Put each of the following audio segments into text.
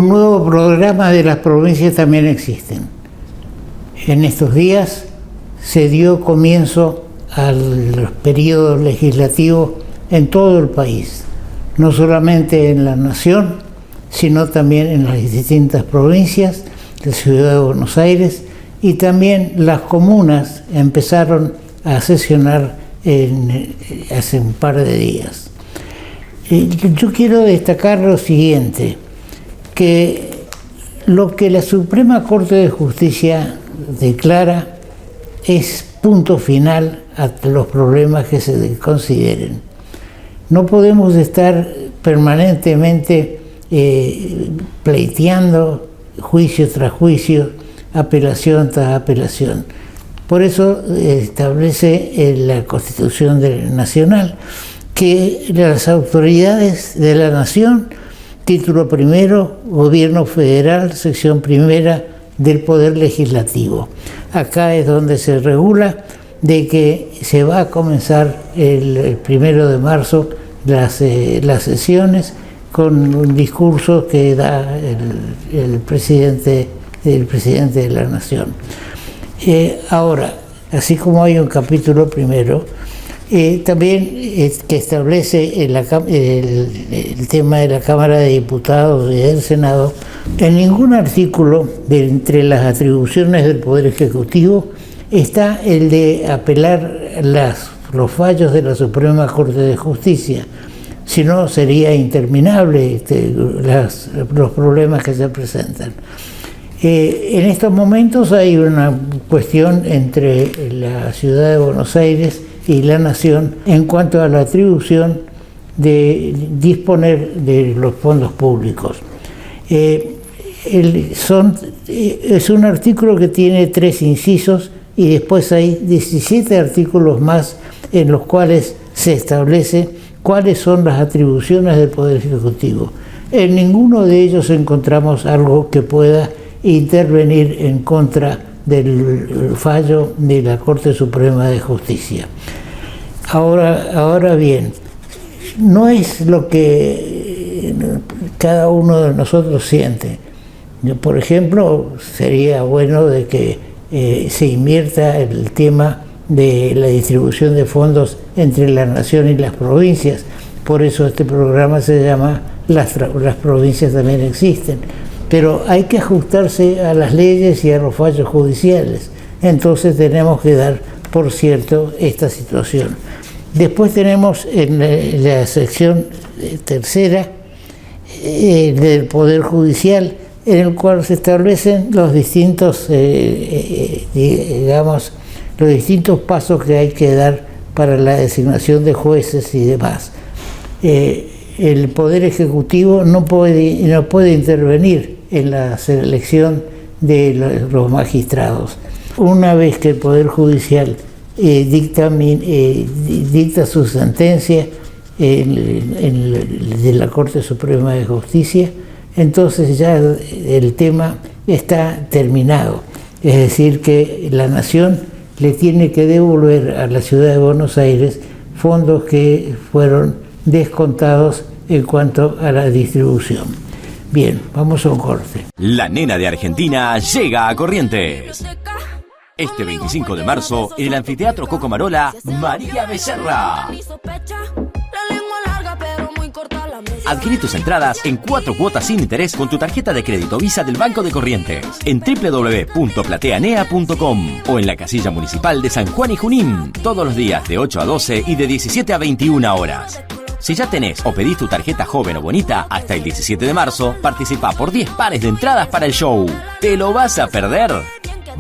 Un nuevo programa de las provincias también existen. En estos días se dio comienzo al periodo legislativo en todo el país, no solamente en la nación, sino también en las distintas provincias, la ciudad de Buenos Aires, y también las comunas empezaron a sesionar hace un par de días. Yo quiero destacar lo siguiente, que lo que la Suprema Corte de Justicia declara es punto final a los problemas que se consideren. No podemos estar permanentemente pleiteando juicio tras juicio, apelación tras apelación. Por eso establece la Constitución Nacional que las autoridades de la Nación, título primero, Gobierno Federal, sección primera del Poder Legislativo. Acá es donde se regula de que se va a comenzar el 1 de marzo las sesiones con un discurso que da el presidente de la Nación. Ahora, así como hay un capítulo primero, también que establece el tema de la Cámara de Diputados y del Senado, en ningún artículo entre las atribuciones del Poder Ejecutivo está el de apelar los fallos de la Suprema Corte de Justicia, si no sería interminable los problemas que se presentan. En estos momentos hay una cuestión entre la ciudad de Buenos Aires y la Nación en cuanto a la atribución de disponer de los fondos públicos. Es un artículo que tiene 3 incisos y después hay 17 artículos más en los cuales se establece cuáles son las atribuciones del Poder Ejecutivo. En ninguno de ellos encontramos algo que pueda intervenir en contra del fallo de la Corte Suprema de Justicia. Ahora bien, no es lo que cada uno de nosotros siente. Por ejemplo, sería bueno de que se invierta el tema de la distribución de fondos entre la Nación y las provincias. Por eso este programa se llama Las provincias también existen. Pero hay que ajustarse a las leyes y a los fallos judiciales. Entonces tenemos que dar por cierto esta situación. Después tenemos en la sección tercera del Poder Judicial, en el cual se establecen los distintos, los distintos pasos que hay que dar para la designación de jueces y demás. El Poder Ejecutivo no puede intervenir en la selección de los magistrados. Una vez que el Poder Judicial dicta su sentencia de la Corte Suprema de Justicia, entonces ya el tema está terminado. Es decir, que la Nación le tiene que devolver a la ciudad de Buenos Aires fondos que fueron descontados en cuanto a la distribución. Bien, vamos a un corte. La nena de Argentina llega a Corrientes. Este 25 de marzo, en el Anfiteatro Coco Marola, María Becerra. Adquirí tus entradas en 4 cuotas sin interés con tu tarjeta de crédito Visa del Banco de Corrientes en www.plateanea.com o en la casilla municipal de San Juan y Junín, todos los días de 8 a 12 y de 17 a 21 horas. Si ya tenés o pedís tu tarjeta joven o bonita hasta el 17 de marzo, participá por 10 pares de entradas para el show. ¿Te lo vas a perder?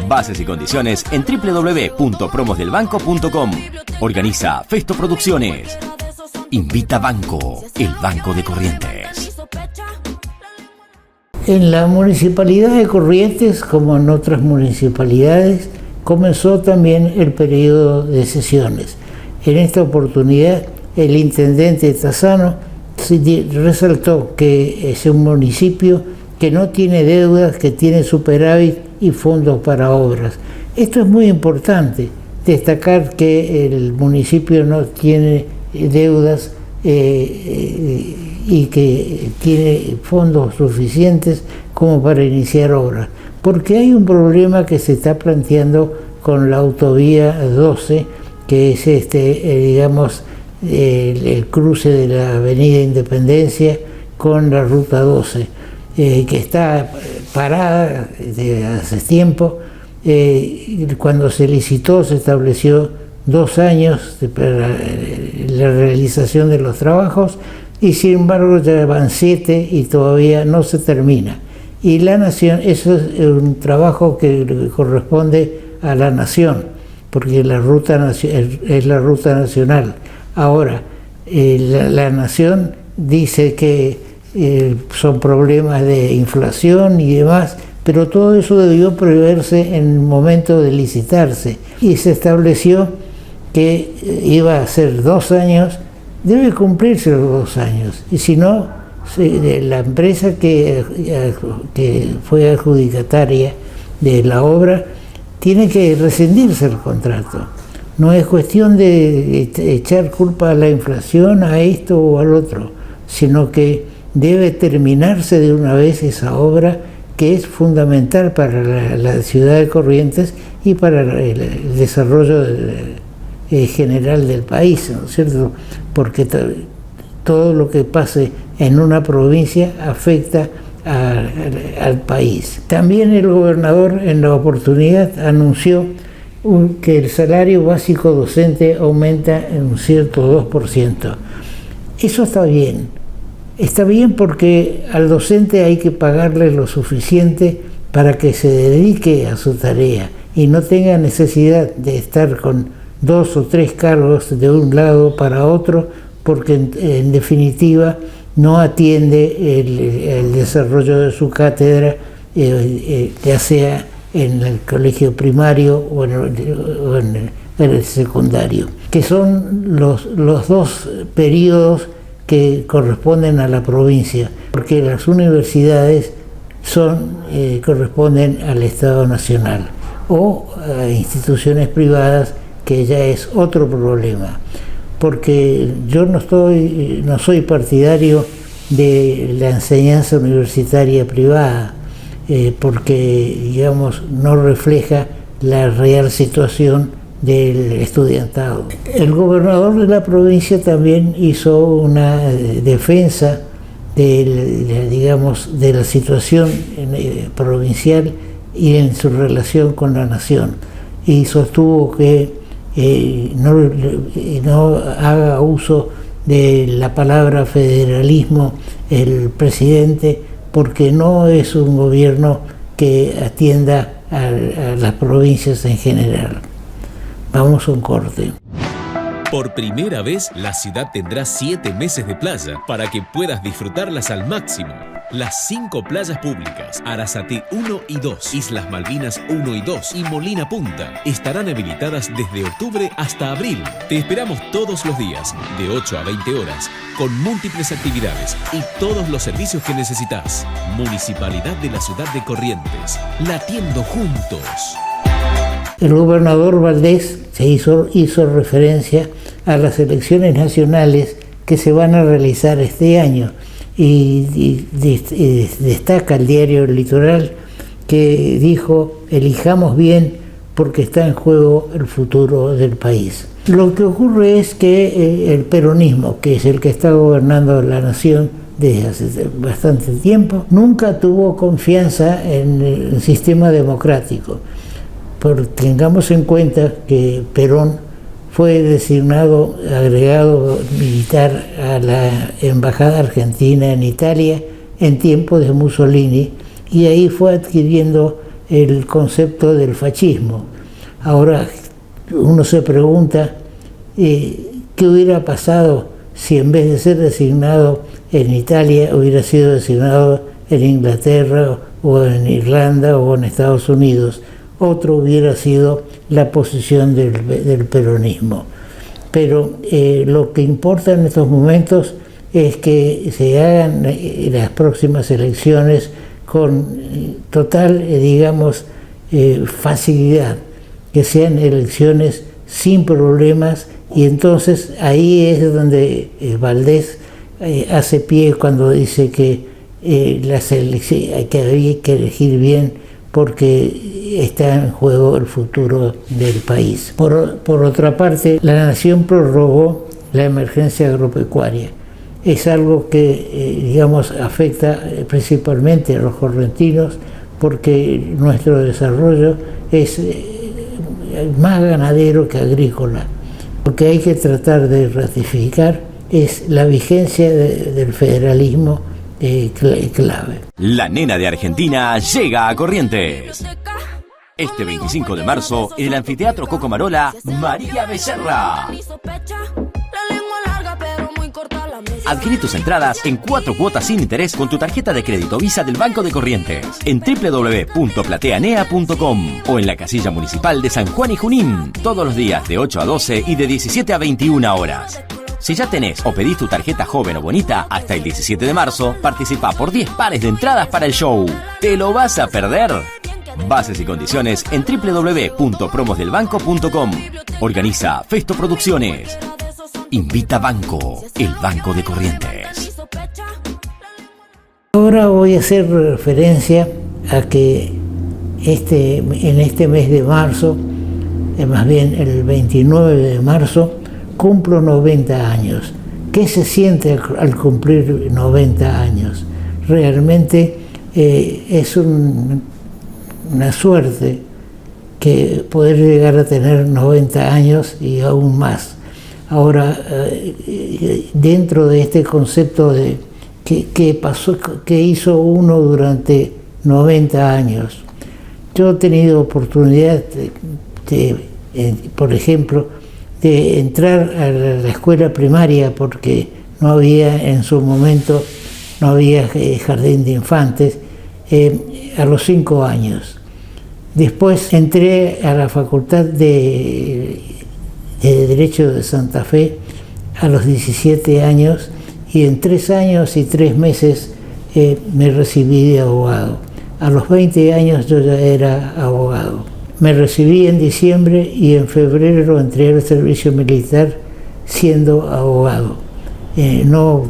Bases y condiciones en www.promosdelbanco.com. Organiza Festo Producciones. Invita Banco, el Banco de Corrientes. En la municipalidad de Corrientes, como en otras municipalidades, comenzó también el periodo de sesiones. En esta oportunidad, el intendente Tassano resaltó que es un municipio que no tiene deudas, que tiene superávit y fondos para obras. Esto es muy importante, destacar que el municipio no tiene deudas y y que tiene fondos suficientes como para iniciar obras. Porque hay un problema que se está planteando con la autovía 12, que es digamos, el cruce de la Avenida Independencia con la Ruta 12, que está parada desde hace tiempo. Cuando se licitó se estableció 2 años para la realización de los trabajos y sin embargo ya van 7 y todavía no se termina. Y la Nación, eso es un trabajo que corresponde a la Nación, porque la ruta es la ruta nacional. Ahora, la Nación dice que son problemas de inflación y demás, pero todo eso debió preverse en el momento de licitarse y se estableció que iba a ser 2 años, debe cumplirse los 2 años, y si no, la empresa que fue adjudicataria de la obra tiene que rescindirse el contrato. No es cuestión de echar culpa a la inflación, a esto o al otro, sino que debe terminarse de una vez esa obra que es fundamental para la ciudad de Corrientes y para el desarrollo general del país, ¿no es cierto? Porque todo lo que pase en una provincia afecta al país. También el gobernador en la oportunidad anunció que el salario básico docente aumenta en un cierto 2%. Eso está bien porque al docente hay que pagarle lo suficiente para que se dedique a su tarea y no tenga necesidad de estar con 2 o 3 cargos de un lado para otro, porque en definitiva no atiende el desarrollo de su cátedra, ya sea en el colegio primario o en el secundario, que son los 2 periodos que corresponden a la provincia, porque las universidades corresponden al Estado Nacional o a instituciones privadas, que ya es otro problema, porque yo no soy partidario de la enseñanza universitaria privada, porque digamos no refleja la real situación del estudiantado. El gobernador de la provincia también hizo una defensa de la situación provincial y en su relación con la nación, y sostuvo que no haga uso de la palabra federalismo el presidente, porque no es un gobierno que atienda a las provincias en general. Vamos a un corte. Por primera vez, la ciudad tendrá 7 meses de playa para que puedas disfrutarlas al máximo. Las 5 playas públicas, Arasate 1 y 2, Islas Malvinas 1 y 2 y Molina Punta estarán habilitadas desde octubre hasta abril. Te esperamos todos los días, de 8 a 20 horas, con múltiples actividades y todos los servicios que necesitas. Municipalidad de la ciudad de Corrientes, latiendo juntos. El gobernador Valdés hizo referencia a las elecciones nacionales que se van a realizar este año y destaca el diario El Litoral, que dijo: elijamos bien porque está en juego el futuro del país. Lo que ocurre es que el peronismo, que es el que está gobernando la nación desde hace bastante tiempo, nunca tuvo confianza en el sistema democrático. Tengamos en cuenta que Perón fue designado agregado militar a la Embajada Argentina en Italia en tiempos de Mussolini, y ahí fue adquiriendo el concepto del fascismo. Ahora uno se pregunta qué hubiera pasado si en vez de ser designado en Italia hubiera sido designado en Inglaterra o en Irlanda o en Estados Unidos. Otro hubiera sido la posición del peronismo. Pero lo que importa en estos momentos es que se hagan las próximas elecciones con total, facilidad, que sean elecciones sin problemas, y entonces ahí es donde Valdés hace pie cuando dice que las elecciones, que había que elegir bien porque está en juego el futuro del país. Por otra parte, la Nación prorrogó la emergencia agropecuaria. Es algo que, digamos, afecta principalmente a los correntinos porque nuestro desarrollo es más ganadero que agrícola. Lo que hay que tratar de ratificar es la vigencia del federalismo clave. La nena de Argentina llega a Corrientes. Este 25 de marzo, en el Anfiteatro Coco Marola, María Becerra. Adquirí tus entradas en 4 cuotas sin interés con tu tarjeta de crédito Visa del Banco de Corrientes en www.plateanea.com o en la casilla municipal de San Juan y Junín, todos los días de 8 a 12 y de 17 a 21 horas. Si ya tenés o pedís tu tarjeta joven o bonita, hasta el 17 de marzo, participá por 10 pares de entradas para el show. ¿Te lo vas a perder? Bases y condiciones en www.promosdelbanco.com. Organiza Festo Producciones. Invita Banco, el Banco de Corrientes. Ahora voy a hacer referencia a que en este mes de marzo, más bien el 29 de marzo, cumplo 90 años. ¿Qué se siente al cumplir 90 años? Realmente es una suerte que poder llegar a tener 90 años y aún más. Ahora, dentro de este concepto de qué pasó, qué hizo uno durante 90 años, yo he tenido oportunidad por ejemplo, de entrar a la escuela primaria porque no había en su momento, no había jardín de infantes, a los 5 años. Después entré a la Facultad de Derecho de Santa Fe a los 17 años y en 3 años y 3 meses me recibí de abogado. A los 20 años yo ya era abogado. Me recibí en diciembre y en febrero entré al servicio militar siendo abogado. No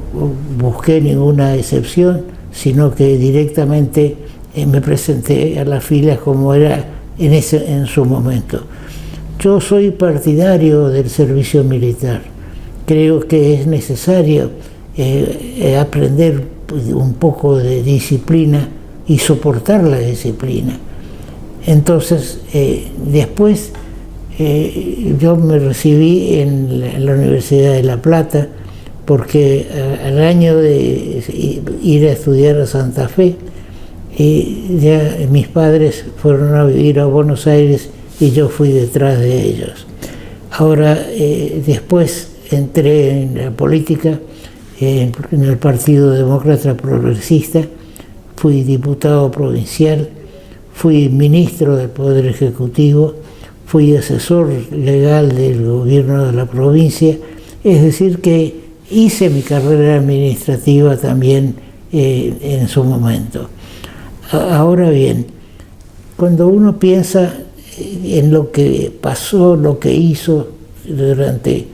busqué ninguna excepción, sino que directamente me presenté a las filas como era en su momento. Yo soy partidario del servicio militar. Creo que es necesario aprender un poco de disciplina y soportar la disciplina. Entonces, después yo me recibí en la Universidad de La Plata porque al año de ir a estudiar a Santa Fe, ya mis padres fueron a vivir a Buenos Aires y yo fui detrás de ellos. Ahora, después entré en la política, en el Partido Demócrata Progresista, fui diputado provincial, fui ministro del Poder Ejecutivo, fui asesor legal del gobierno de la provincia, es decir que hice mi carrera administrativa también en su momento. Ahora bien, cuando uno piensa en lo que pasó, lo que hizo durante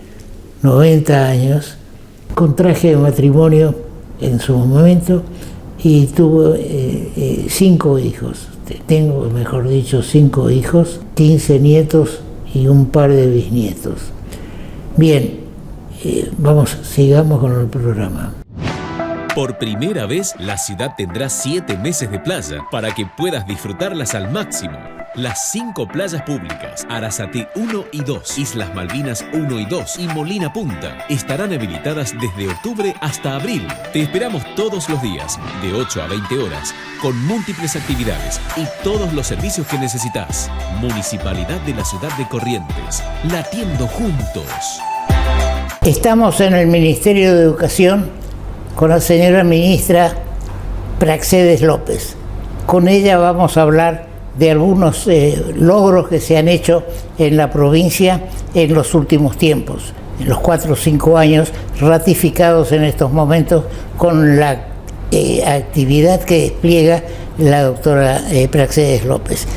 90 años, contraje matrimonio en su momento y tuve 5 hijos. Tengo, mejor dicho, 5 hijos, 15 nietos y un par de bisnietos. Bien, sigamos con el programa. Por primera vez, la ciudad tendrá 7 meses de playa para que puedas disfrutarlas al máximo. Las 5 playas públicas, Arasate 1 y 2, Islas Malvinas 1 y 2 y Molina Punta estarán habilitadas desde octubre hasta abril. Te esperamos todos los días, de 8 a 20 horas, con múltiples actividades y todos los servicios que necesitas. Municipalidad de la Ciudad de Corrientes, latiendo juntos. Estamos en el Ministerio de Educación con la señora ministra Praxedes López. Con ella vamos a hablar de algunos logros que se han hecho en la provincia en los últimos tiempos, en los 4 o 5 años, ratificados en estos momentos con la actividad que despliega la doctora Praxedes López.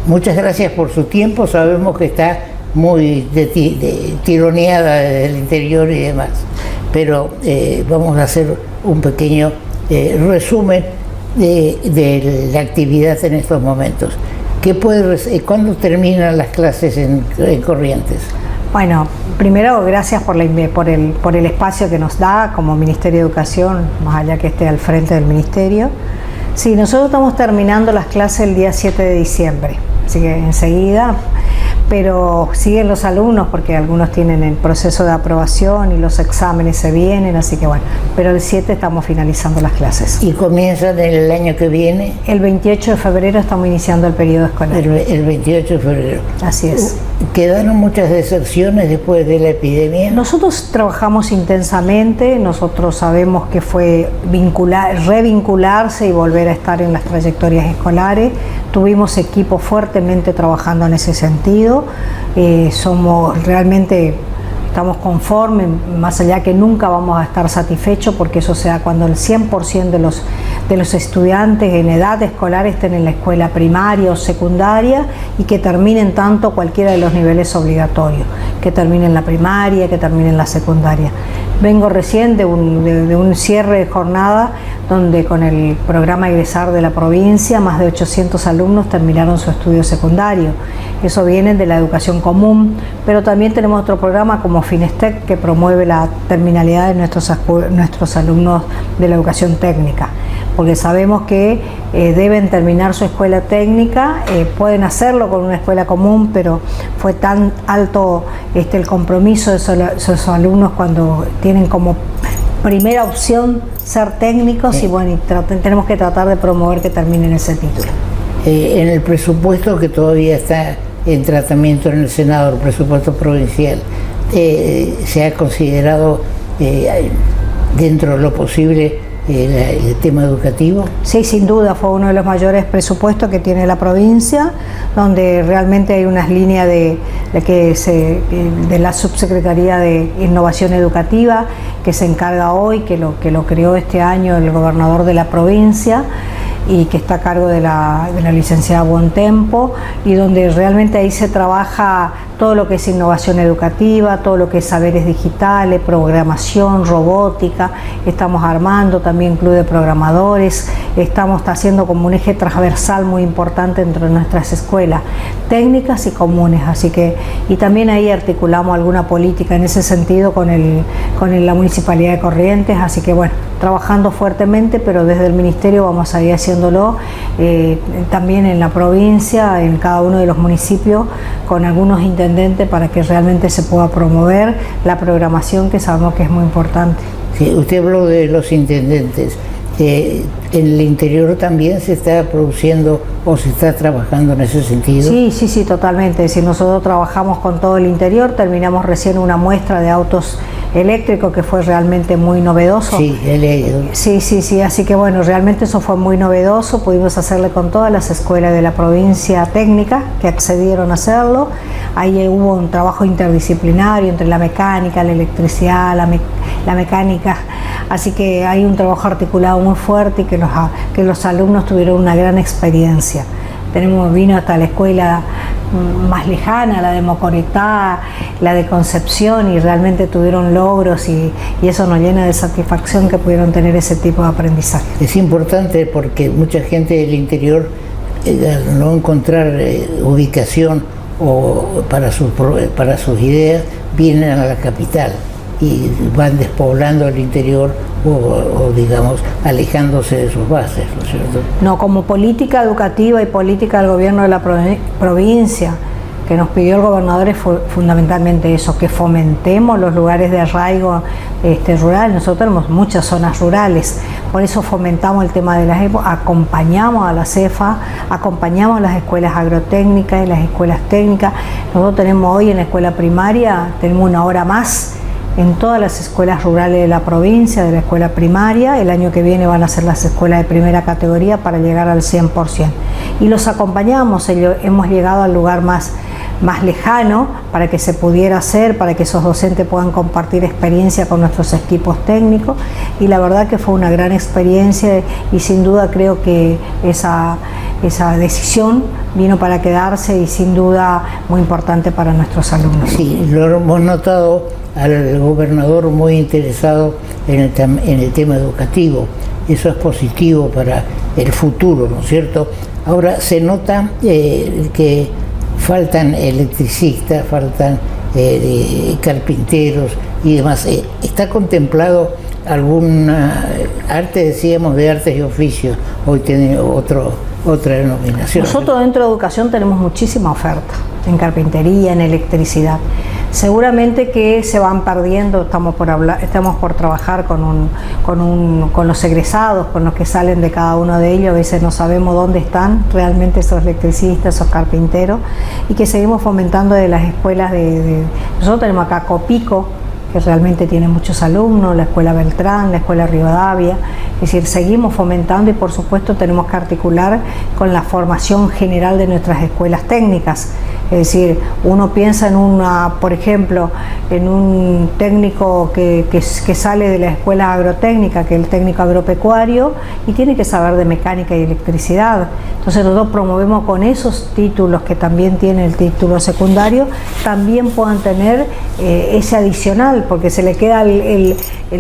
Muchas gracias por su tiempo, sabemos que está muy tironeada del interior y demás, pero vamos a hacer un pequeño resumen de la actividad en estos momentos. ¿Cuándo terminan las clases en Corrientes? Bueno, primero gracias por el espacio que nos da como Ministerio de Educación, más allá que esté al frente del Ministerio. Sí, nosotros estamos terminando las clases el día 7 de diciembre, así que enseguida, pero siguen los alumnos porque algunos tienen el proceso de aprobación y los exámenes se vienen, así que bueno, pero el 7 estamos finalizando las clases. ¿Y comienzan el año que viene? El 28 de febrero estamos iniciando el periodo escolar. El 28 de febrero. Así es. ¿Quedaron muchas deserciones después de la epidemia? Nosotros trabajamos intensamente, nosotros sabemos que fue revincularse y volver a estar en las trayectorias escolares. Tuvimos equipos fuertemente trabajando en ese sentido. Estamos conformes, más allá que nunca vamos a estar satisfechos, porque eso sea cuando el 100% de los estudiantes en edad escolar estén en la escuela primaria o secundaria y que terminen tanto cualquiera de los niveles obligatorios, que terminen la primaria, que terminen la secundaria. Vengo recién de un cierre de jornada donde con el programa Egresar de la provincia más de 800 alumnos terminaron su estudio secundario. Eso viene de la educación común, pero también tenemos otro programa como Finestec que promueve la terminalidad de nuestros alumnos de la educación técnica, porque sabemos que deben terminar su escuela técnica, pueden hacerlo con una escuela común, pero fue tan alto el compromiso de esos alumnos cuando tienen como primera opción ser técnicos, y bueno, tenemos que tratar de promover que terminen ese título. En el presupuesto que todavía está en tratamiento en el Senado, el presupuesto provincial, ¿se ha considerado dentro de lo posible el tema educativo? Sí, sin duda, fue uno de los mayores presupuestos que tiene la provincia, donde realmente hay unas líneas de la Subsecretaría de Innovación Educativa que se encarga hoy, que lo creó este año el gobernador de la provincia, y que está a cargo de la licenciada Buontempo, y donde realmente ahí se trabaja todo lo que es innovación educativa, todo lo que es saberes digitales, programación, robótica. Estamos armando también club de programadores, estamos haciendo como un eje transversal muy importante entre nuestras escuelas técnicas y comunes, así que, y también ahí articulamos alguna política en ese sentido con la Municipalidad de Corrientes, así que bueno, trabajando fuertemente, pero desde el Ministerio vamos a ir haciéndolo también en la provincia, en cada uno de los municipios, con algunos intendentes para que realmente se pueda promover la programación, que sabemos que es muy importante. Sí, usted habló de los intendentes. ¿En el interior también se está produciendo o se está trabajando en ese sentido? Sí, totalmente. Es decir, nosotros trabajamos con todo el interior, terminamos recién una muestra de autos eléctricos que fue realmente muy novedoso. Sí, he leído. Sí, así que bueno, realmente eso fue muy novedoso, pudimos hacerle con todas las escuelas de la provincia técnica que accedieron a hacerlo. Ahí hubo un trabajo interdisciplinario entre la mecánica, la electricidad, la mecánica, así que hay un trabajo articulado muy fuerte y que los alumnos tuvieron una gran experiencia. Vino hasta la escuela más lejana, la de Mocoretá, la de Concepción, y realmente tuvieron logros y eso nos llena de satisfacción que pudieron tener ese tipo de aprendizaje. Es importante porque mucha gente del interior, al no encontrar ubicación para sus ideas, vienen a la capital y van despoblando el interior o digamos alejándose de sus bases, ¿no es cierto? No, como política educativa y política del gobierno de la provincia que nos pidió el gobernador es fundamentalmente eso, que fomentemos los lugares de arraigo rural. Nosotros tenemos muchas zonas rurales, por eso fomentamos el tema de las acompañamos a la CEFA, acompañamos a las escuelas agrotécnicas y las escuelas técnicas. Nosotros tenemos hoy en la escuela primaria, tenemos una hora más en todas las escuelas rurales de la provincia, de la escuela primaria. El año que viene van a ser las escuelas de primera categoría para llegar al 100%. Y los acompañamos, hemos llegado al lugar más lejano para que se pudiera hacer, para que esos docentes puedan compartir experiencia con nuestros equipos técnicos, y la verdad que fue una gran experiencia y sin duda creo que esa decisión vino para quedarse y sin duda muy importante para nuestros alumnos. Sí, lo hemos notado al gobernador muy interesado en el tema educativo. Eso es positivo para el futuro, ¿no es cierto? Ahora se nota que faltan electricistas, faltan carpinteros y demás. ¿Está contemplado alguna arte, decíamos, de artes y oficios? Hoy tiene otra denominación. Nosotros dentro de educación tenemos muchísima oferta en carpintería, en electricidad. Seguramente que se van perdiendo, estamos por trabajar con los egresados, con los que salen de cada uno de ellos. A veces no sabemos dónde están realmente esos electricistas, esos carpinteros, y que seguimos fomentando de las escuelas nosotros tenemos acá Copico, que realmente tiene muchos alumnos, la Escuela Beltrán, la Escuela Rivadavia. Es decir, seguimos fomentando y por supuesto tenemos que articular con la formación general de nuestras escuelas técnicas. Es decir, uno piensa por ejemplo, en un técnico que sale de la escuela agrotécnica, que es el técnico agropecuario, y tiene que saber de mecánica y electricidad. Entonces nosotros promovemos con esos títulos que también tiene el título secundario, también puedan tener ese adicional, porque se le queda el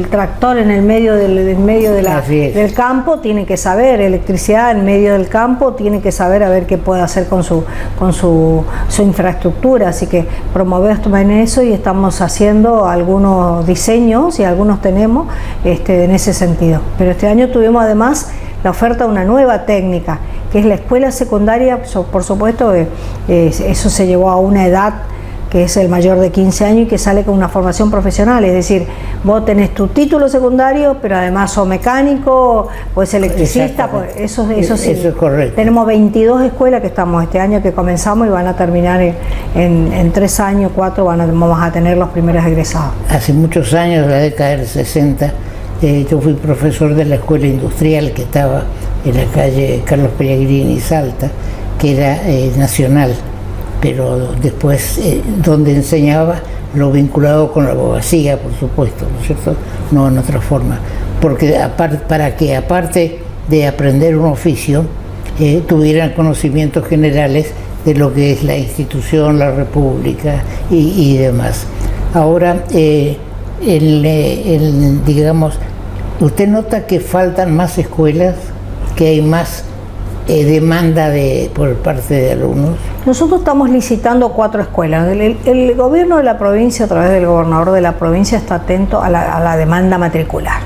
tractor en el medio del campo, tiene que saber electricidad en medio del campo, tiene que saber a ver qué puede hacer con su infraestructura. Así que promovemos también eso y estamos haciendo algunos diseños y algunos tenemos en ese sentido. Pero este año tuvimos además la oferta de una nueva técnica, que es la escuela secundaria. Por supuesto, eso se llevó a una edad que es el mayor de 15 años y que sale con una formación profesional. Es decir, vos tenés tu título secundario, pero además sos mecánico, pues electricista, pues eso sí. Eso es correcto. Tenemos 22 escuelas que estamos este año que comenzamos y van a terminar en 3 años, 4, vamos a tener los primeros egresados. Hace muchos años, la década del 60, yo fui profesor de la escuela industrial que estaba en la calle Carlos Pellegrini, Salta, que era nacional, pero después donde enseñaba lo vinculado con la abogacía, por supuesto, ¿no es cierto? No en otra forma, porque para que aparte de aprender un oficio tuvieran conocimientos generales de lo que es la institución, la república y demás. Ahora, digamos, ¿usted nota que faltan más escuelas, que hay más demanda por parte de alumnos? Nosotros estamos licitando 4 escuelas. El gobierno de la provincia, a través del gobernador de la provincia, está atento a la demanda matricular.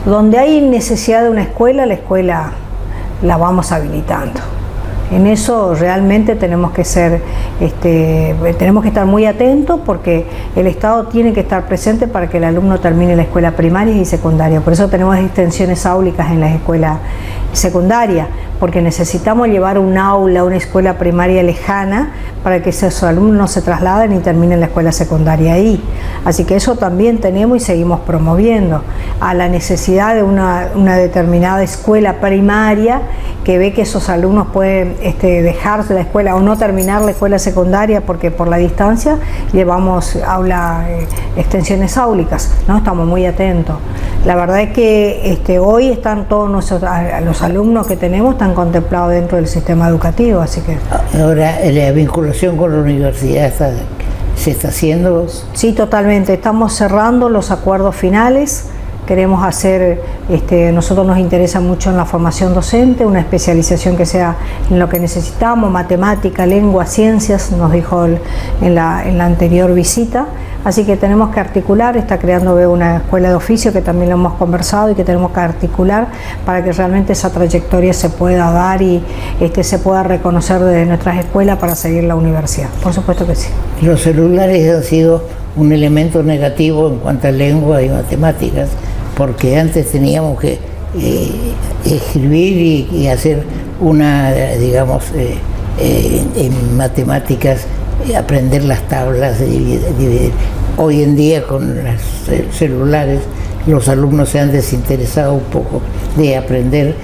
Donde hay necesidad de una escuela, la escuela la vamos habilitando. En eso realmente tenemos que estar muy atentos, porque el Estado tiene que estar presente para que el alumno termine la escuela primaria y secundaria. Por eso tenemos extensiones áulicas en las escuelas secundarias, porque necesitamos llevar un aula a una escuela primaria lejana para que esos alumnos no se trasladen y terminen la escuela secundaria ahí. Así que eso también tenemos y seguimos promoviendo. A la necesidad de una determinada escuela primaria que ve que esos alumnos pueden dejarse la escuela o no terminar la escuela secundaria porque por la distancia, llevamos extensiones áulicas, ¿no? Estamos muy atentos. La verdad es que hoy están todos los alumnos que tenemos están contemplados dentro del sistema educativo, así que... Ahora, ¿la vinculación con la universidad se está haciendo? Sí, totalmente. Estamos cerrando los acuerdos finales. Queremos hacer, nosotros nos interesa mucho en la formación docente, una especialización que sea en lo que necesitamos, matemática, lengua, ciencias, nos dijo en la anterior visita. Así que tenemos que articular, está creando una escuela de oficio que también lo hemos conversado y que tenemos que articular para que realmente esa trayectoria se pueda dar y se pueda reconocer desde nuestras escuelas para seguir la universidad. Por supuesto que sí. Los celulares han sido un elemento negativo en cuanto a lengua y matemáticas, porque antes teníamos que escribir y hacer digamos, en matemáticas, aprender las tablas, dividir. Hoy en día con los celulares los alumnos se han desinteresado un poco de aprender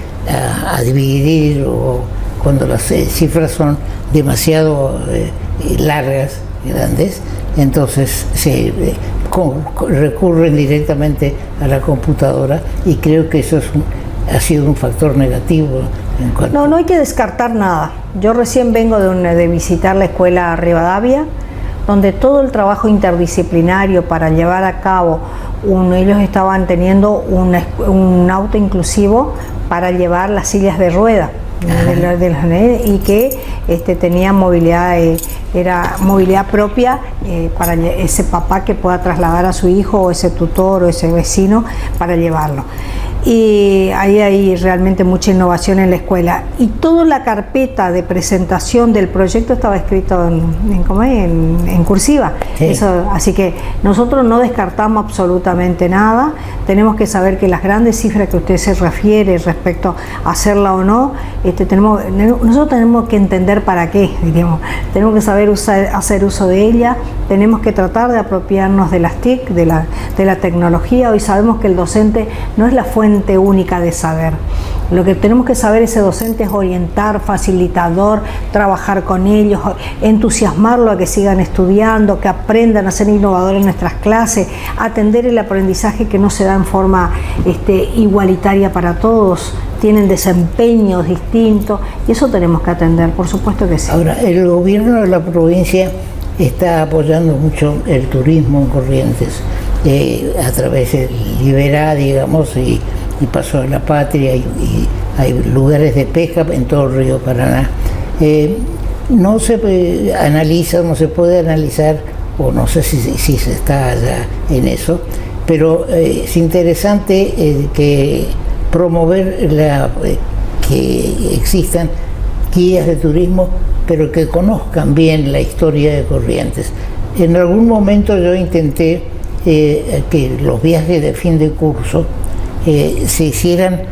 a dividir, o cuando las cifras son demasiado largas, grandes, entonces recurren directamente a la computadora, y creo que eso es ha sido un factor negativo en cuanto... No hay que descartar nada. Yo recién vengo de visitar la escuela Rivadavia, donde todo el trabajo interdisciplinario para llevar a cabo, ellos estaban teniendo un auto inclusivo para llevar las sillas de rueda y que tenía movilidad, era movilidad propia para ese papá que pueda trasladar a su hijo o ese tutor o ese vecino para llevarlo. Y ahí hay realmente mucha innovación en la escuela. Y toda la carpeta de presentación del proyecto estaba escrito en cursiva. Sí. Así que nosotros no descartamos absolutamente nada. Tenemos que saber que las grandes cifras que usted se refiere respecto a hacerla o no, nosotros tenemos que entender para qué, diríamos. Tenemos que saber hacer uso de ella, tenemos que tratar de apropiarnos de las TIC, de la tecnología. Hoy sabemos que el docente no es la fuente única de saber. Lo que tenemos que saber ese docente es orientar, facilitador, trabajar con ellos, entusiasmarlo a que sigan estudiando, que aprendan a ser innovadores en nuestras clases, atender el aprendizaje que no se da en forma igualitaria para todos, tienen desempeños distintos y eso tenemos que atender, por supuesto que sí. Ahora, el gobierno de la provincia está apoyando mucho el turismo en Corrientes, a través del Liberá, digamos, y Paso de la Patria, y hay lugares de pesca en todo el río Paraná. No se puede analizar, o no sé si se está ya en eso, pero es interesante que promover que existan guías de turismo, pero que conozcan bien la historia de Corrientes. En algún momento yo intenté que los viajes de fin de curso se hicieran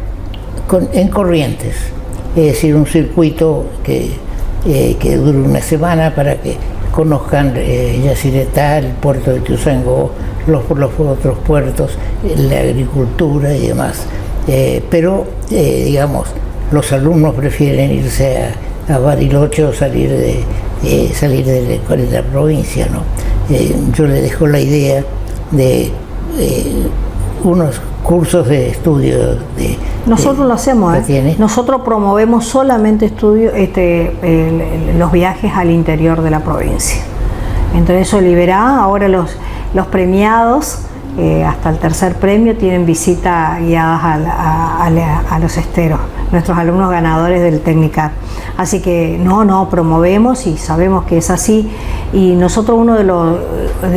en Corrientes, es decir, un circuito que dure una semana para que conozcan Yacyretá, el puerto de Tuzangó, los otros puertos, la agricultura y demás. Pero digamos, los alumnos prefieren irse a Bariloche o salir de la provincia, ¿no? Yo le dejo la idea de unos cursos de estudio. Nosotros lo hacemos, nosotros promovemos solamente los viajes al interior de la provincia. Entre eso Liberá, ahora los premiados, hasta el tercer premio, tienen visita guiadas a los esteros, nuestros alumnos ganadores del Tecnicar. Así que no promovemos y sabemos que es así. Y nosotros uno de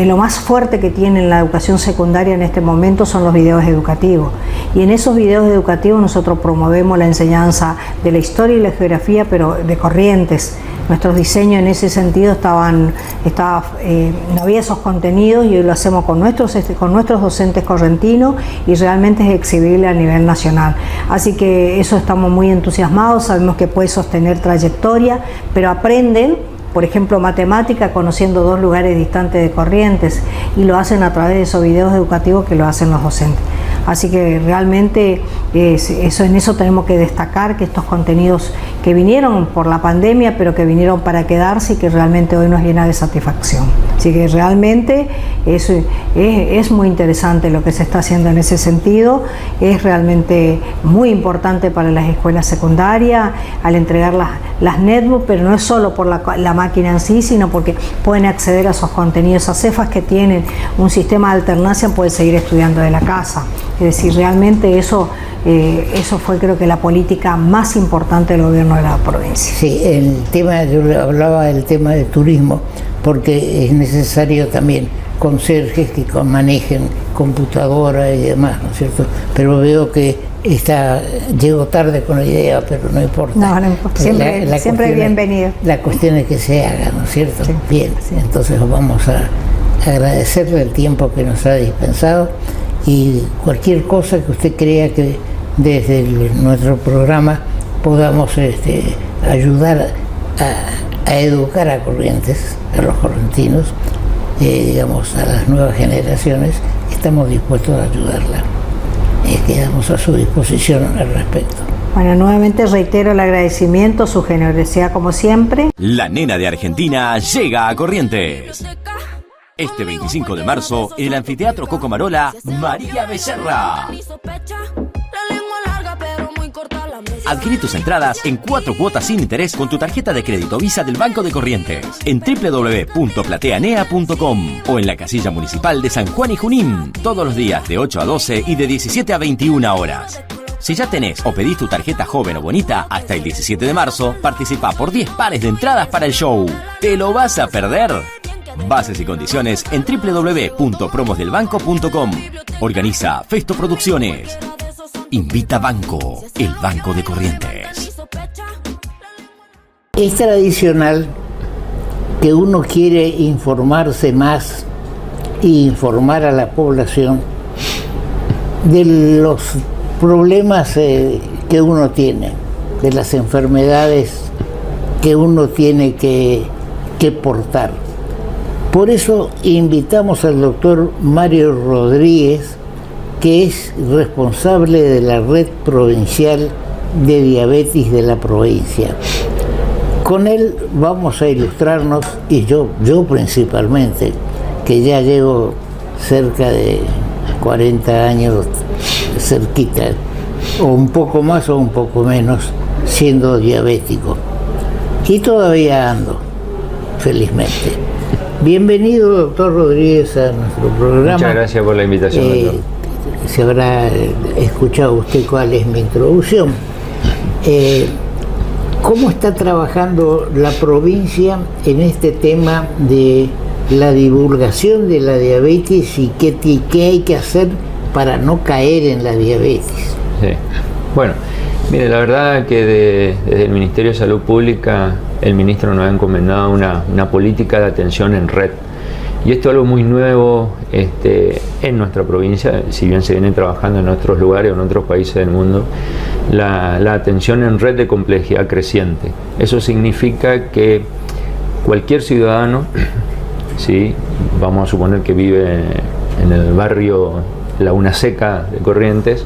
lo más fuerte que tiene la educación secundaria en este momento son los videos educativos. Y en esos videos educativos nosotros promovemos la enseñanza de la historia y la geografía, pero de Corrientes. Nuestros diseños en ese sentido no había esos contenidos, y hoy lo hacemos con nuestros docentes correntinos, y realmente es exhibible a nivel nacional. Así que eso estamos muy entusiasmados, sabemos que puede sostener trayectoria, pero aprenden, por ejemplo, matemática, conociendo 2 lugares distantes de Corrientes, y lo hacen a través de esos videos educativos que lo hacen los docentes. Así que realmente en eso tenemos que destacar que estos contenidos que vinieron por la pandemia, pero que vinieron para quedarse, y que realmente hoy nos llena de satisfacción. Así que realmente es muy interesante lo que se está haciendo en ese sentido. Es realmente muy importante para las escuelas secundarias al entregar las netbooks, pero no es solo por la máquina en sí, sino porque pueden acceder a esos contenidos. A cefas que tienen un sistema de alternancia pueden seguir estudiando de la casa. Es decir, realmente eso fue, creo que, la política más importante del gobierno de la provincia. Sí, yo le hablaba del tema del turismo, porque es necesario también conserjes que manejen computadora y demás, ¿no es cierto? Pero veo que llego tarde con la idea, pero no importa. No importa, siempre bienvenido. La cuestión es que se haga, ¿no es cierto? Sí. Bien, sí. Entonces vamos a agradecerle el tiempo que nos ha dispensado, y cualquier cosa que usted crea que desde nuestro programa podamos ayudar a educar a Corrientes, a los correntinos, digamos, a las nuevas generaciones, estamos dispuestos a ayudarla. Quedamos a su disposición al respecto. Bueno, nuevamente reitero el agradecimiento, su generosidad como siempre. La nena de Argentina llega a Corrientes. Este 25 de marzo, en el Anfiteatro Coco Marola, María Becerra. Adquirí tus entradas en 4 cuotas sin interés con tu tarjeta de crédito Visa del Banco de Corrientes en www.plateanea.com o en la casilla municipal de San Juan y Junín, todos los días de 8 a 12 y de 17 a 21 horas. Si ya tenés o pedís tu tarjeta joven o bonita hasta el 17 de marzo, participá por 10 pares de entradas para el show. ¿Te lo vas a perder? Bases y condiciones en www.promosdelbanco.com. Organiza Festo Producciones. Invita Banco, el Banco de Corrientes. Es tradicional que uno quiere informarse más e informar a la población de los problemas que uno tiene, de las enfermedades que uno tiene que portar. Por eso invitamos al doctor Mario Rodríguez, que es responsable de la Red Provincial de Diabetes de la provincia. Con él vamos a ilustrarnos, y yo principalmente, que ya llevo cerca de 40 años cerquita, o un poco más o un poco menos, siendo diabético. Y todavía ando, felizmente. Bienvenido, doctor Rodríguez, a nuestro programa. Muchas gracias por la invitación, doctor. Se habrá escuchado usted cuál es mi introducción. ¿Cómo está trabajando la provincia en este tema de la divulgación de la diabetes y qué hay que hacer para no caer en la diabetes? Sí. Bueno, mire, la verdad que desde el Ministerio de Salud Pública el ministro nos ha encomendado una política de atención en red. Y esto es algo muy nuevo en nuestra provincia, si bien se viene trabajando en otros lugares o en otros países del mundo, la atención en red de complejidad creciente. Eso significa que cualquier ciudadano, ¿sí?, vamos a suponer que vive en el barrio Laguna Seca de Corrientes,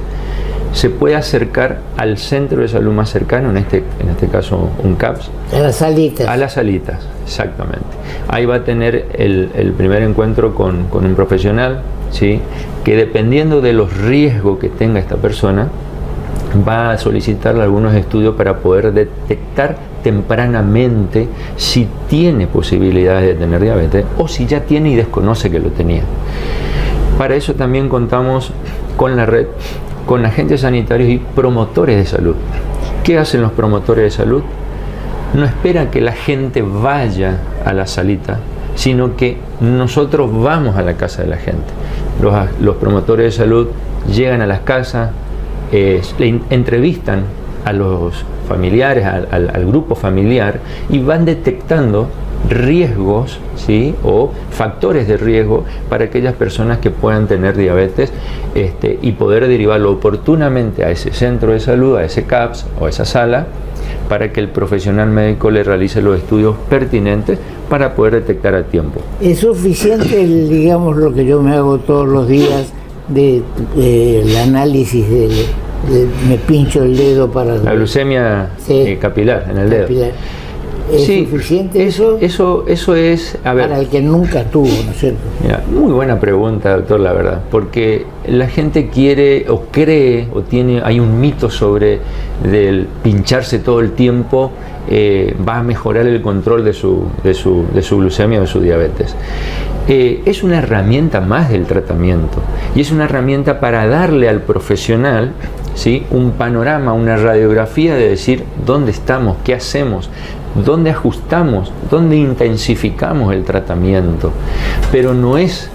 se puede acercar al centro de salud más cercano, en este caso un CAPS. A las salitas. A las salitas, exactamente. Ahí va a tener el primer encuentro con un profesional, ¿sí?, que dependiendo de los riesgos que tenga esta persona, va a solicitarle algunos estudios para poder detectar tempranamente si tiene posibilidades de tener diabetes o si ya tiene y desconoce que lo tenía. Para eso también contamos con la red, con agentes sanitarios y promotores de salud. ¿Qué hacen los promotores de salud? No esperan que la gente vaya a la salita, sino que nosotros vamos a la casa de la gente. Los promotores de salud llegan a las casas, le entrevistan a los familiares, al grupo familiar, y van detectando riesgos, ¿sí?, o factores de riesgo para aquellas personas que puedan tener diabetes, y poder derivarlo oportunamente a ese centro de salud, a ese CAPS o a esa sala, para que el profesional médico le realice los estudios pertinentes para poder detectar a tiempo. ¿Es suficiente, digamos, lo que yo me hago todos los días el análisis me pincho el dedo para la glucemia, sí, capilar en el dedo? ¿Es suficiente eso? Eso es, a ver, para el que nunca tuvo, ¿no es cierto? Mira, muy buena pregunta, doctor, la verdad, porque la gente quiere o cree o hay un mito sobre del pincharse todo el tiempo va a mejorar el control de su glucemia o de su diabetes. Es una herramienta más del tratamiento y es una herramienta para darle al profesional, ¿sí?, un panorama, una radiografía de decir dónde estamos, qué hacemos, dónde ajustamos, dónde intensificamos el tratamiento. Pero no es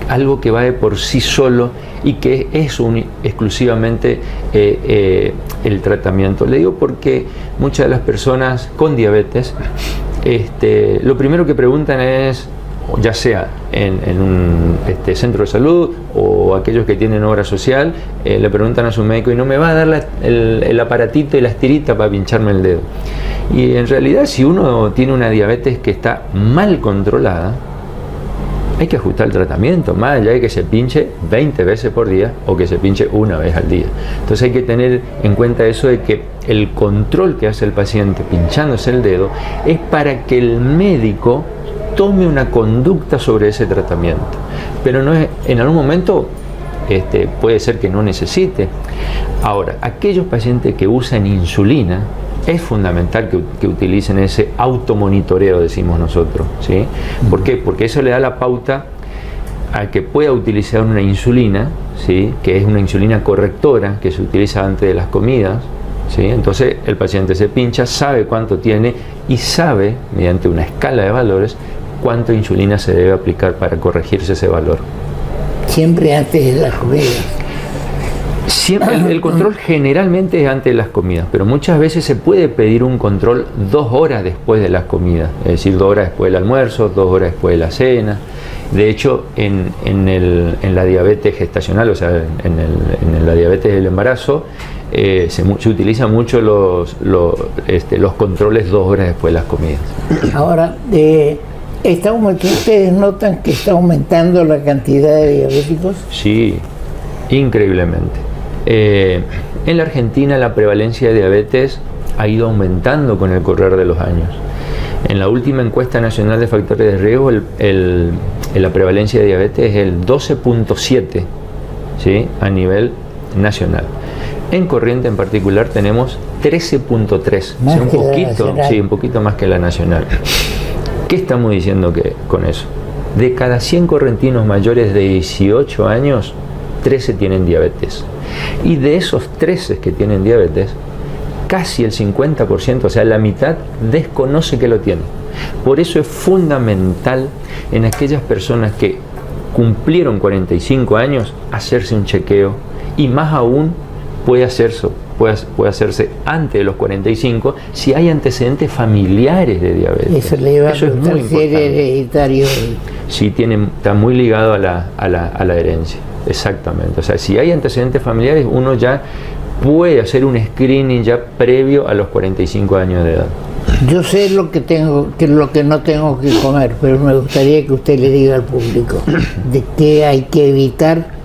algo que va de por sí solo y que es exclusivamente el tratamiento. Le digo porque muchas de las personas con diabetes, lo primero que preguntan es, ya sea en un centro de salud o aquellos que tienen obra social, le preguntan a su médico, ¿y no me va a dar el aparatito y la estirita para pincharme el dedo? Y en realidad, si uno tiene una diabetes que está mal controlada, hay que ajustar el tratamiento, más allá de que se pinche 20 veces por día o que se pinche una vez al día. Entonces hay que tener en cuenta eso de que el control que hace el paciente pinchándose el dedo es para que el médico tome una conducta sobre ese tratamiento. Pero no es, en algún momento puede ser que no necesite. Ahora, aquellos pacientes que usan insulina, es fundamental que utilicen ese automonitoreo, decimos nosotros, ¿sí? ¿Por qué? Porque eso le da la pauta a que pueda utilizar una insulina, ¿sí? Que es una insulina correctora que se utiliza antes de las comidas, ¿sí? Entonces el paciente se pincha, sabe cuánto tiene y sabe, mediante una escala de valores, cuánta insulina se debe aplicar para corregirse ese valor. Siempre antes de las comidas. Siempre, el control generalmente es antes de las comidas, pero muchas veces se puede pedir un control 2 horas después de las comidas, es decir, 2 horas después del almuerzo, 2 horas después de la cena. De hecho, en la diabetes gestacional, o sea, en la diabetes del embarazo, se utilizan mucho los controles 2 horas después de las comidas. Ahora, ¿ustedes notan que está aumentando la cantidad de diabéticos? Sí, increíblemente. En la Argentina la prevalencia de diabetes ha ido aumentando con el correr de los años. En la última encuesta nacional de factores de riesgo, la prevalencia de diabetes es el 12.7, ¿sí? A nivel nacional. En Corrientes en particular tenemos 13.3, un poquito más que la nacional. ¿Qué estamos diciendo con eso? De cada 100 correntinos mayores de 18 años, 13 tienen diabetes. Y de esos 13 que tienen diabetes, casi el 50%, o sea, la mitad, desconoce que lo tiene. Por eso es fundamental en aquellas personas que cumplieron 45 años hacerse un chequeo, y más aún puede hacerse antes de los 45 si hay antecedentes familiares de diabetes. Eso es muy importante. Hereditario. Sí, está muy ligado a la herencia. Exactamente. O sea, si hay antecedentes familiares, uno ya puede hacer un screening ya previo a los 45 años de edad. Yo sé lo que no tengo que comer, pero me gustaría que usted le diga al público de qué hay que evitar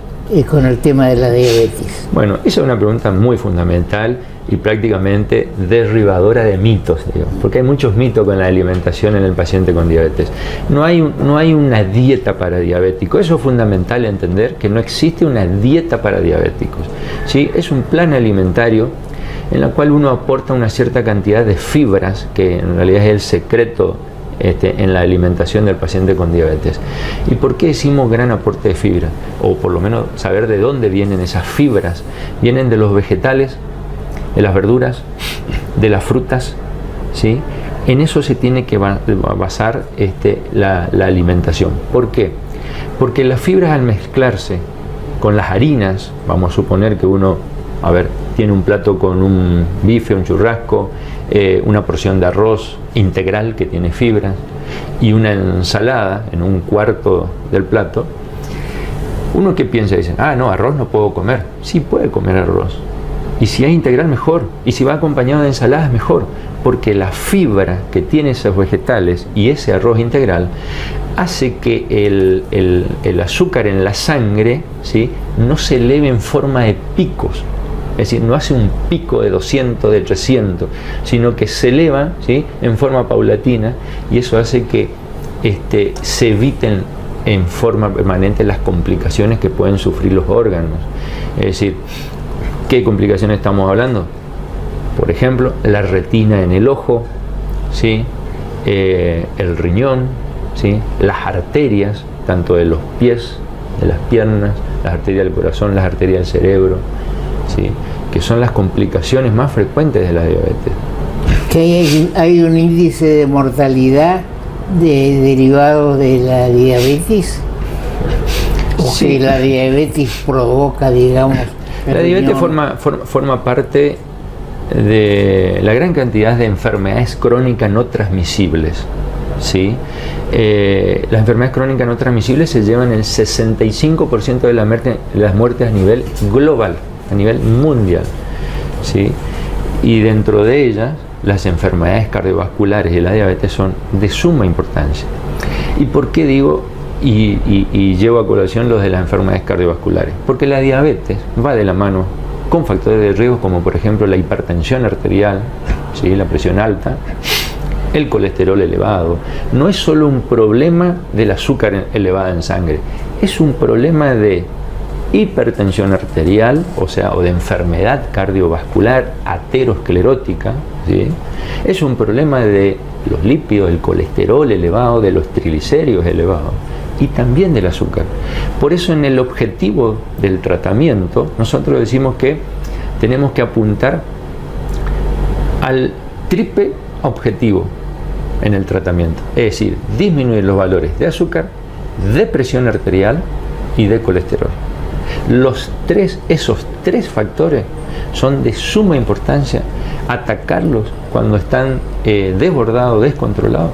con el tema de la diabetes. Bueno, esa es una pregunta muy fundamental y prácticamente derribadora de mitos, digamos, porque hay muchos mitos con la alimentación en el paciente con diabetes. No hay una dieta para diabéticos. Eso es fundamental entender, que no existe una dieta para diabéticos, ¿sí? Es un plan alimentario en la cual uno aporta una cierta cantidad de fibras, que en realidad es el secreto en la alimentación del paciente con diabetes. ¿Y por qué decimos gran aporte de fibra? O por lo menos saber de dónde vienen esas fibras. Vienen de los vegetales, de las verduras, de las frutas, ¿sí? En eso se tiene que basar la alimentación. ¿Por qué? Porque las fibras, al mezclarse con las harinas, vamos a suponer que uno, tiene un plato con un bife, un churrasco, una porción de arroz integral que tiene fibras y una ensalada en un cuarto del plato, uno que piensa y dice, no, arroz no puedo comer. Sí puede comer arroz, y si es integral mejor, y si va acompañado de ensaladas mejor, porque la fibra que tiene esos vegetales y ese arroz integral hace que el azúcar en la sangre, ¿sí?, no se eleve en forma de picos. Es decir, no hace un pico de 200, de 300, sino que se eleva, ¿sí?, en forma paulatina, y eso hace que se eviten en forma permanente las complicaciones que pueden sufrir los órganos. Es decir, ¿qué complicaciones estamos hablando? Por ejemplo, la retina en el ojo, ¿sí?, el riñón, ¿sí?, las arterias, tanto de los pies, de las piernas, las arterias del corazón, las arterias del cerebro, ¿sí?, que son las complicaciones más frecuentes de la diabetes. ¿Que hay un índice de mortalidad derivado de la diabetes? ¿O sí, que la diabetes provoca, digamos? La diabetes forma parte de la gran cantidad de enfermedades crónicas no transmisibles, ¿sí? Las enfermedades crónicas no transmisibles se llevan el 65% de las muertes a nivel global, a nivel mundial, ¿sí? Y dentro de ellas, las enfermedades cardiovasculares y la diabetes son de suma importancia. ¿Y por qué digo y llevo a colación los de las enfermedades cardiovasculares? Porque la diabetes va de la mano con factores de riesgo como por ejemplo la hipertensión arterial, ¿sí?, la presión alta, el colesterol elevado. No es solo un problema del azúcar elevada en sangre, es un problema de hipertensión arterial, o de enfermedad cardiovascular aterosclerótica, ¿sí? Es un problema de los lípidos, el colesterol elevado, de los triglicéridos elevados y también del azúcar. Por eso en el objetivo del tratamiento nosotros decimos que tenemos que apuntar al triple objetivo en el tratamiento, es decir, disminuir los valores de azúcar, de presión arterial y de colesterol. Esos tres factores son de suma importancia atacarlos cuando están desbordados, descontrolados,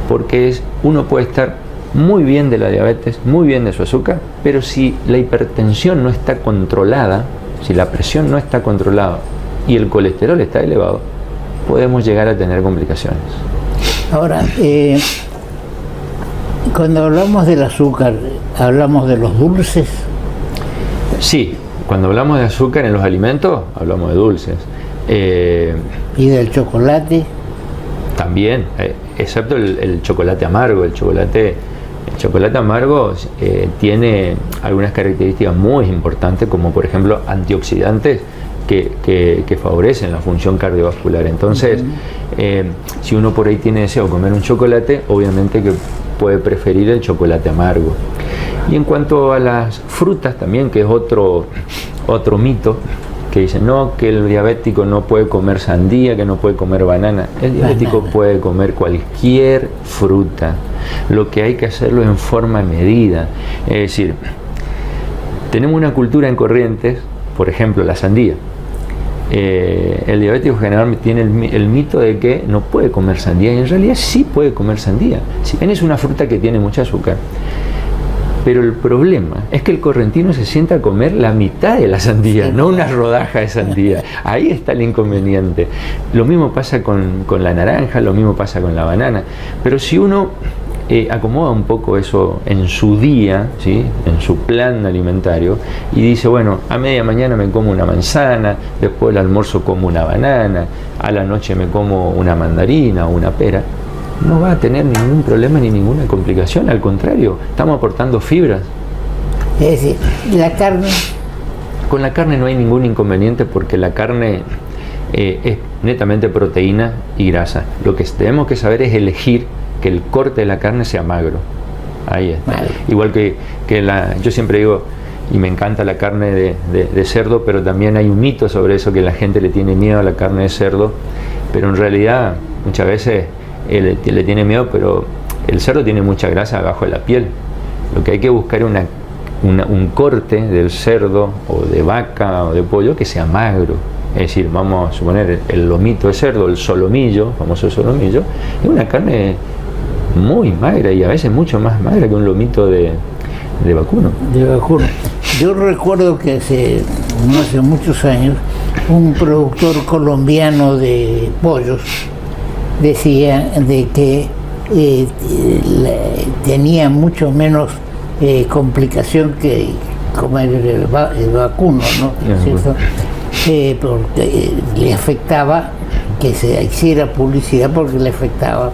porque uno puede estar muy bien de la diabetes, muy bien de su azúcar, pero si la hipertensión no está controlada, si la presión no está controlada y el colesterol está elevado, podemos llegar a tener complicaciones. Ahora, cuando hablamos del azúcar, ¿hablamos de los dulces? Sí, cuando hablamos de azúcar en los alimentos, hablamos de dulces. ¿Y del chocolate? También, excepto el chocolate amargo. El chocolate amargo tiene algunas características muy importantes, como por ejemplo antioxidantes que favorecen la función cardiovascular. Entonces, si uno por ahí tiene deseo de comer un chocolate, obviamente que puede preferir el chocolate amargo. Y en cuanto a las frutas también, que es otro mito, que dicen no, que el diabético no puede comer sandía, que no puede comer banana. El diabético puede comer cualquier fruta. Lo que hay que hacerlo en forma medida. Es decir, tenemos una cultura en Corrientes, por ejemplo, la sandía. El diabético generalmente tiene el mito de que no puede comer sandía, y en realidad sí puede comer sandía. Si bien es una fruta que tiene mucho azúcar, pero el problema es que el correntino se sienta a comer la mitad de la sandía, no una rodaja de sandía. Ahí está el inconveniente. Lo mismo pasa con la naranja, lo mismo pasa con la banana. Pero si uno acomoda un poco eso en su día, ¿sí?, en su plan alimentario, y dice, bueno, a media mañana me como una manzana, después del almuerzo como una banana, a la noche me como una mandarina o una pera, no va a tener ningún problema ni ninguna complicación. Al contrario, estamos aportando fibras. Es decir, la carne. Con la carne no hay ningún inconveniente, porque la carne es netamente proteína y grasa. Lo que tenemos que saber es elegir que el corte de la carne sea magro. Ahí está. Vale. Igual que yo siempre digo, y me encanta la carne de cerdo, pero también hay un mito sobre eso, que la gente le tiene miedo a la carne de cerdo, pero en realidad muchas veces le tiene miedo, pero el cerdo tiene mucha grasa abajo de la piel. Lo que hay que buscar es un corte del cerdo o de vaca o de pollo que sea magro. Es decir, vamos a suponer el lomito de cerdo, el solomillo, famoso solomillo, es una carne muy magra, y a veces mucho más magra que un lomito de vacuno. De vacuno. Yo recuerdo que no hace muchos años, un productor colombiano de pollos decía de que tenía mucho menos complicación que comer el vacuno, ¿no? ¿Cierto? Porque le afectaba que se hiciera publicidad, porque le afectaba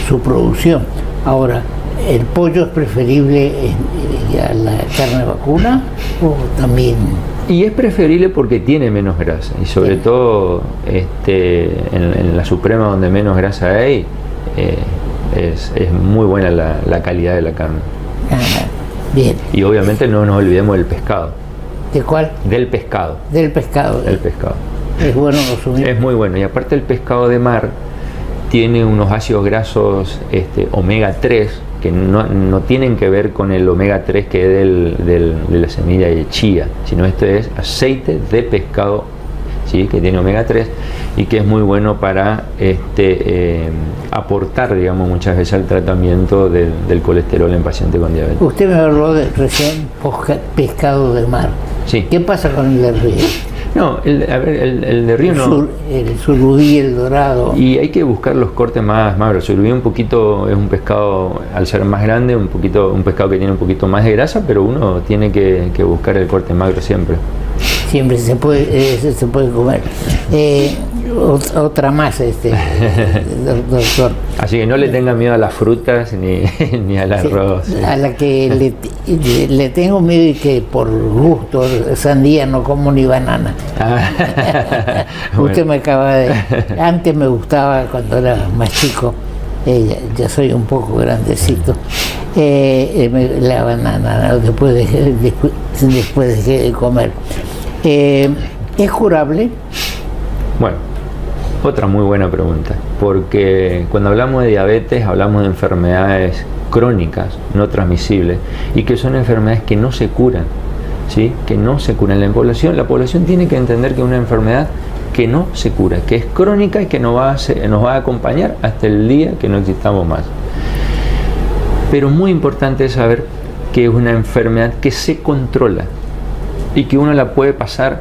su producción. Ahora, ¿el pollo es preferible a la carne vacuna o también? Y es preferible porque tiene menos grasa, y sobre todo en la Suprema, donde menos grasa hay, es muy buena la calidad de la carne. Bien. Y obviamente no nos olvidemos del pescado. ¿De cuál? Del pescado. Del pescado. Del pescado. Es bueno consumir. Es muy bueno. Y aparte, el pescado de mar tiene unos ácidos grasos omega 3 que no tienen que ver con el omega 3 que es de la semilla de chía, sino esto es aceite de pescado, ¿sí?, que tiene omega 3 y que es muy bueno para aportar, digamos, muchas veces al tratamiento del colesterol en pacientes con diabetes. Usted me habló recién pescado de mar. Sí. ¿Qué pasa con el de río? No, el de río no. El surubí, el dorado. Y hay que buscar los cortes más magros. El surubí es un pescado, al ser más grande, un pescado que tiene un poquito más de grasa, pero uno tiene que buscar el corte magro siempre. Siempre se puede comer. Otra más, doctor. Así que no le tenga miedo a las frutas ni al arroz. Sí. A la que le tengo miedo y que por gusto, sandía no como ni banana. Usted me acaba de... Antes me gustaba cuando era más chico, ya soy un poco grandecito, la banana, ¿no? después dejé de comer. ¿Es curable? Bueno, otra muy buena pregunta, porque cuando hablamos de diabetes hablamos de enfermedades crónicas, no transmisibles, y que son enfermedades que no se curan, ¿sí? Que no se curan. La población tiene que entender que es una enfermedad que no se cura, que es crónica y que nos va a acompañar hasta el día que no existamos más. Pero muy importante es saber que es una enfermedad que se controla y que uno la puede pasar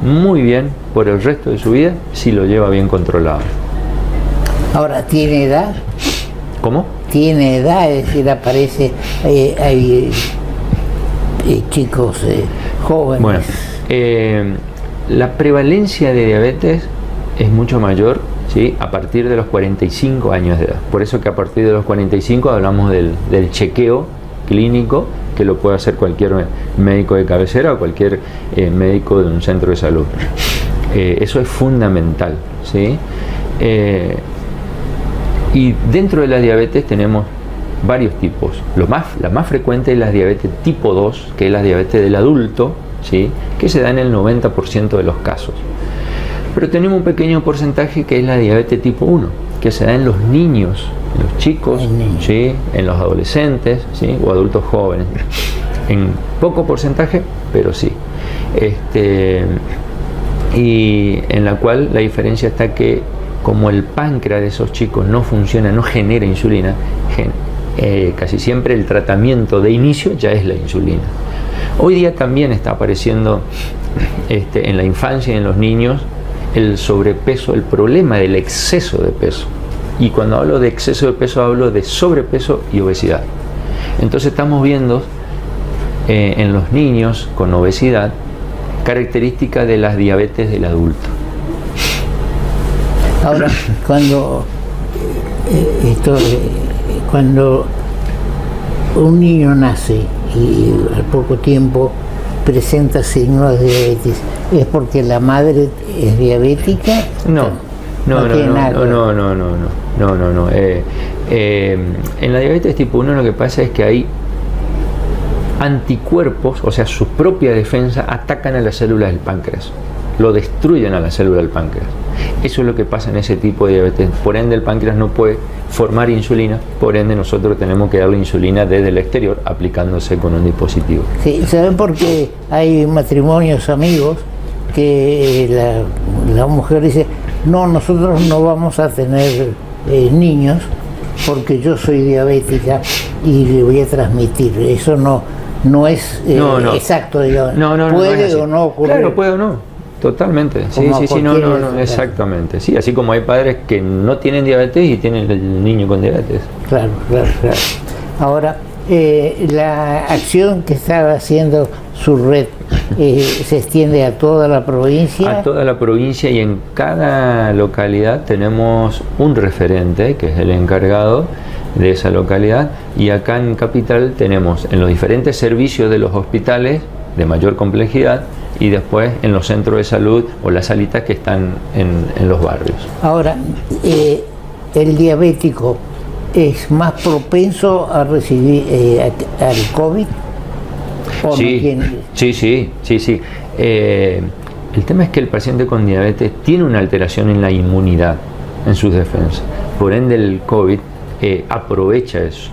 muy bien por el resto de su vida si lo lleva bien controlado. Ahora, ¿tiene edad? ¿Cómo? Tiene edad, es decir, aparece, hay chicos jóvenes. Bueno, la prevalencia de diabetes es mucho mayor, ¿sí? A partir de los 45 años de edad. Por eso que a partir de los 45 hablamos del chequeo clínico, que lo puede hacer cualquier médico de cabecera o cualquier médico de un centro de salud. Eso es fundamental, ¿sí? Y dentro de la diabetes tenemos varios tipos. La más frecuente es la diabetes tipo 2, que es la diabetes del adulto, ¿sí? Que se da en el 90% de los casos. Pero tenemos un pequeño porcentaje que es la diabetes tipo 1, que se da en los niños, en los chicos, ¿sí? En los adolescentes, ¿sí? O adultos jóvenes. En poco porcentaje, pero sí. Y en la cual la diferencia está que como el páncreas de esos chicos no funciona, no genera insulina, casi siempre el tratamiento de inicio ya es la insulina. Hoy día también está apareciendo en la infancia y en los niños el sobrepeso, el problema del exceso de peso. Y cuando hablo de exceso de peso hablo de sobrepeso y obesidad. Entonces estamos viendo en los niños con obesidad características de las diabetes del adulto. Ahora, cuando un niño nace y al poco tiempo presenta signos de diabetes, ¿es porque la madre es diabética? No. En la diabetes tipo 1 lo que pasa es que hay anticuerpos, o sea, su propia defensa atacan a las células del páncreas, lo destruyen a la célula del páncreas. Eso es lo que pasa en ese tipo de diabetes. Por ende, el páncreas no puede formar insulina, por ende nosotros tenemos que darle insulina desde el exterior aplicándose con un dispositivo. Sí, ¿saben por qué hay matrimonios amigos que la mujer dice, no, nosotros no vamos a tener niños porque yo soy diabética y le voy a transmitir? Eso no es exacto, digamos. ¿Puede o no ocurrir? Claro, puede o no. Totalmente, sí, exactamente. Sí, así como hay padres que no tienen diabetes y tienen el niño con diabetes. Claro. Ahora, la acción que está haciendo su red se extiende a toda la provincia. A toda la provincia, y en cada localidad tenemos un referente que es el encargado de esa localidad, y acá en Capital tenemos en los diferentes servicios de los hospitales de mayor complejidad y después en los centros de salud o las salitas que están en los barrios. Ahora, el diabético es más propenso a recibir al COVID. Sí. El tema es que el paciente con diabetes tiene una alteración en la inmunidad, en sus defensas. Por ende, el COVID aprovecha eso,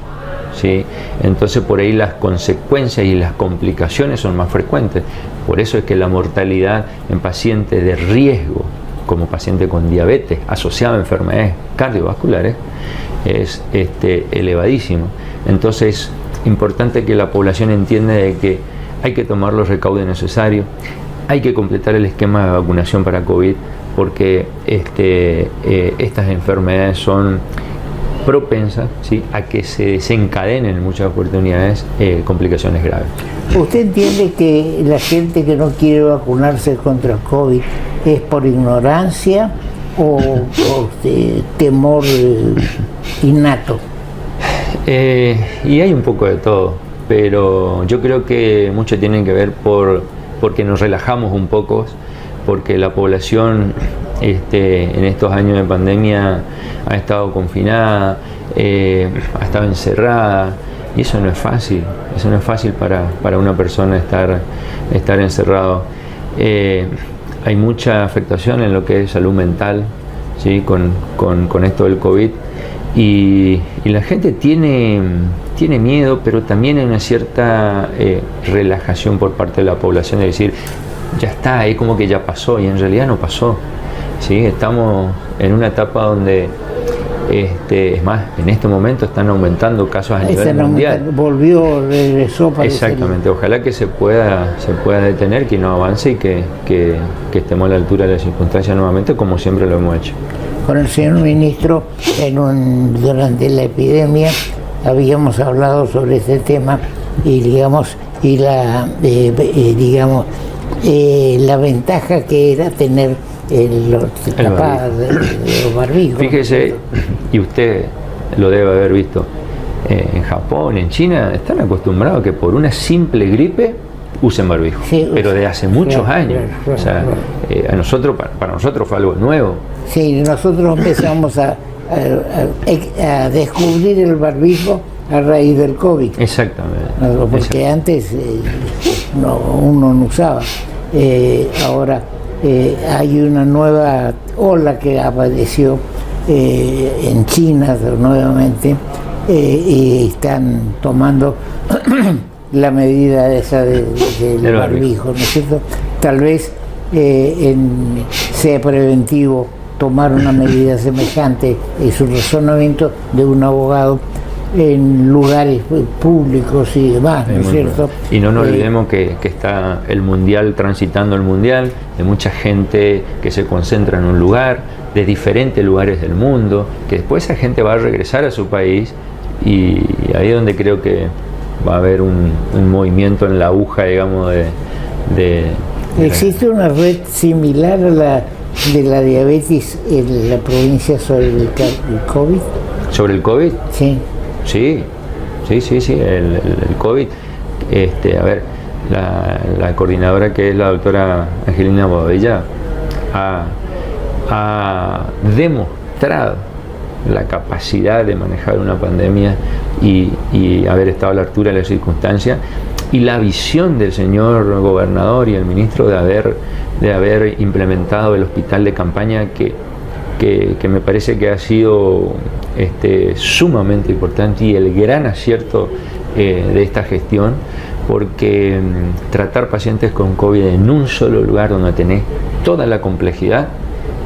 ¿sí? Entonces, por ahí las consecuencias y las complicaciones son más frecuentes. Por eso es que la mortalidad en pacientes de riesgo, como paciente con diabetes asociado a enfermedades cardiovasculares, es elevadísimo. Entonces, es importante que la población entienda de que hay que tomar los recaudos necesarios, hay que completar el esquema de vacunación para COVID, porque estas enfermedades son propensa, ¿sí?, a que se desencadenen en muchas oportunidades complicaciones graves. ¿Usted entiende que la gente que no quiere vacunarse contra el COVID es por ignorancia o temor innato? Y hay un poco de todo, pero yo creo que mucho tiene que ver porque nos relajamos un poco, porque la población en estos años de pandemia ha estado confinada, ha estado encerrada, y eso no es fácil para una persona estar encerrado. Hay mucha afectación en lo que es salud mental, ¿sí?, con esto del COVID, y la gente tiene miedo, pero también hay una cierta relajación por parte de la población de decir, ya está, es como que ya pasó, y en realidad no pasó, ¿sí? Estamos en una etapa donde es más, en este momento están aumentando casos a nivel mundial. Regresó. Exactamente, ojalá que se pueda detener, que no avance y que estemos a la altura de las circunstancias nuevamente, como siempre lo hemos hecho. Con el señor ministro, durante la epidemia, habíamos hablado sobre este tema y la ventaja que era tener los barbijos. Fíjese, y usted lo debe haber visto, en Japón, en China, están acostumbrados a que por una simple gripe usen barbijo, sí, pero de hace muchos años. O sea, para nosotros fue algo nuevo. Sí, nosotros empezamos a descubrir el barbijo a raíz del COVID. Exactamente. Porque antes uno no usaba. Ahora hay una nueva ola que apareció en China nuevamente, y están tomando la medida esa del barbijo, ¿no es cierto? Tal vez sea preventivo tomar una medida semejante. Es un razonamiento de un abogado en lugares públicos y demás, ¿no es cierto? Y no nos olvidemos que está el mundial, transitando el mundial, de mucha gente que se concentra en un lugar, de diferentes lugares del mundo, que después esa gente va a regresar a su país, y ahí es donde creo que va a haber un movimiento en la aguja, digamos, ¿Existe una red similar a la de la diabetes en la provincia sobre el COVID? ¿Sobre el COVID? Sí. Sí, el COVID. A ver, la coordinadora, que es la doctora Angelina Bobadilla, ha demostrado la capacidad de manejar una pandemia y haber estado a la altura de las circunstancias, y la visión del señor gobernador y el ministro de haber implementado el hospital de campaña, que me parece que ha sido sumamente importante, y el gran acierto de esta gestión, porque tratar pacientes con COVID en un solo lugar donde tenés toda la complejidad